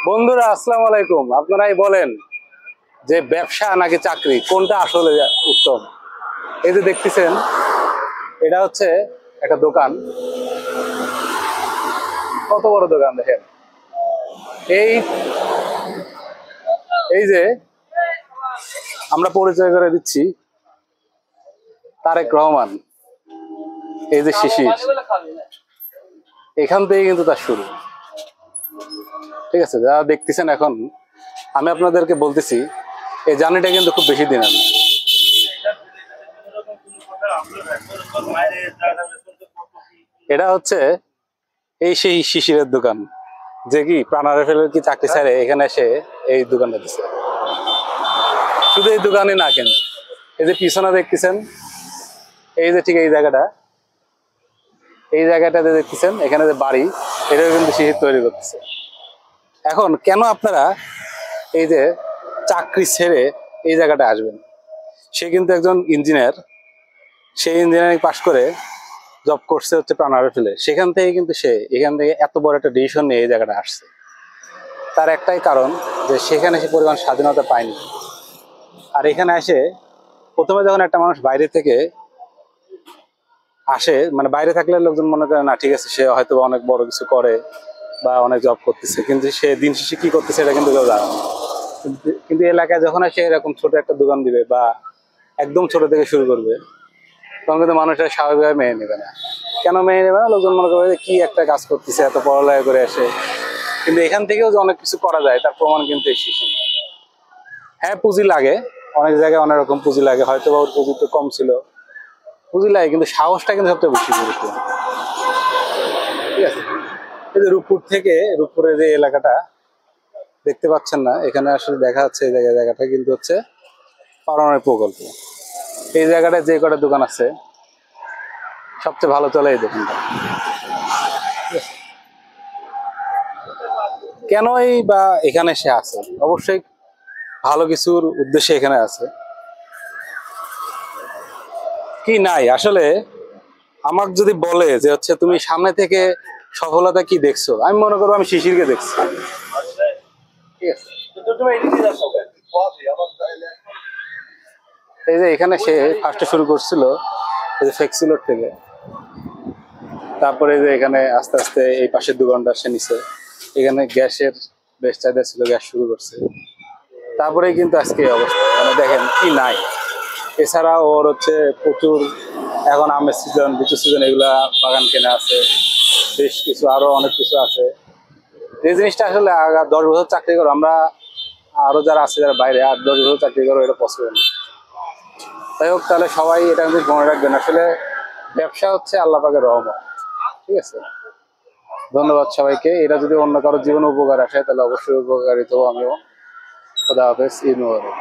বন্ধুরা আসসালামু আলাইকুম। আপনারাই বলেন যে ব্যবসা নাকি চাকরি কোনটা আসলে উত্তম। এই যে দেখতেছেন এটা হচ্ছে একটা দোকান, কত বড় দোকান দেখেন। এই এই যে আমরা পরিচয় করে দিচ্ছি তারেক রহমান, এই যে শিশির, এখান থেকে কিন্তু তার শুরু। ঠিক আছে, যারা দেখতেছেন এখন আমি আপনাদেরকে বলতেছি এই জার্নিটা কিন্তু খুব বেশি দিনের না। এটা হচ্ছে এই সেই শিশিরের দোকান যে কি প্রাণারে ফেলে কি চাকরি ছাড়ে এখানে এসে এই দোকানটা দিচ্ছে। শুধু এই দোকানে না, কিন্তু এই যে পিছনে দেখতেছেন, এই যে ঠিক এই জায়গাটাতে দেখতেছেন এখানে যে বাড়ি, এটাও কিন্তু শিশির তৈরি করতেছে। এখন কেন আপনারা এই যে চাকরি ছেড়ে এই জায়গাটা আসবেন? সে কিন্তু একজন ইঞ্জিনিয়ার, সেই ইঞ্জিনিয়ারিং পাশ করে জব করছে হচ্ছে প্রাণারে ফেলে, সেখান থেকে কিন্তু সে এখান থেকে এত বড় একটা ডিসিশন নিয়ে এই জায়গাটা আসছে। তার একটাই কারণ যে সেখানে সে পরিমাণ স্বাধীনতা পায়নি। আর এখানে এসে প্রথমে যখন একটা মানুষ বাইরে থেকে আসে, মানে বাইরে থাকলে লোকজন মনে করে না ঠিক আছে সে হয়তো অনেক বড় কিছু করে বা অনেক জব করতেছে, কিন্তু সে দিন শেষে কি করতেছে এটা কিন্তু কেউ জানে না। কিন্তু এলাকায় যখন সে এরকম ছোট একটা দোকান দিবে বা একদম ছোট থেকে শুরু করবে, তখন কিন্তু মানুষরা স্বাভাবিকভাবে মেনে নেবে না। কেন মেনে নেবে না? লোকজন মনে করবে যে কি একটা কাজ করতেছে এত পড়ালেখা করে আসে। কিন্তু এখান থেকেও যে অনেক কিছু করা যায় তার প্রমাণ কিন্তু এই শিশু। হ্যাঁ, পুঁজি লাগে, অনেক জায়গায় অনেক রকম পুঁজি লাগে, হয়তো বা ওর পুঁজি তো কম ছিল, পুঁজি লাগে, কিন্তু সাহসটা কিন্তু সবচেয়ে বেশি গুরুত্বপূর্ণ। ঠিক আছে, এই যে রূপপুরের যে এলাকাটা দেখতে পাচ্ছেন না, এখানে আসলে দেখা যাচ্ছে এই জায়গাটা কিন্তু হচ্ছে পারমাণবিক প্রকল্প। এই জায়গাটায় যে কটা দোকান আছে সবচেয়ে ভালো চলে এই দোকানটা। কেনই বা এখানে সে আছে? অবশ্যই ভালো কিছুর উদ্দেশ্যে এখানে আছে। কি নাই আসলে আমাকে যদি বলে যে হচ্ছে তুমি সামনে থেকে সফলতা কি দেখছো, আমি মনে করবো আমি শিশিরকে দেখছি। ঠিক আছে, এই যে এখানে সে ফার্স্টে শুরু করছিল এই যে ফ্লেক্সিলোড থেকে, তারপরে যে এখানে আস্তে আস্তে এই পাশের দোকানটা সে নিছে, এখানে গ্যাসের বেশ চাহিদা ছিল, গ্যাস শুরু করছে, তারপরে কিন্তু আজকে এই অবস্থা। মানে দেখেন কি নাই। এছাড়া ওর হচ্ছে প্রচুর এখন আমের সিজন, লিচু সিজন, এগুলা বাগান কেনা আছে, বেশ কিছু আরো অনেক কিছু আছে। যে জিনিসটা আসলে 10 বছর চাকরি করো আমরা, আরো যারা আছে যারা বাইরে, আর 10 বছর চাকরি করো এটা পসিবল না। যাই হোক, তাহলে সবাই এটা কিন্তু মনে রাখবেন, আসলে ব্যবসা হচ্ছে আল্লাহ পাকের রহমত। ঠিক আছে, ধন্যবাদ সবাইকে। এটা যদি অন্য কারো জীবনে উপকার আসে তাহলে অবশ্যই উপকারিত আমিও। খোদা হাফেজ, ঈদ মোবারক।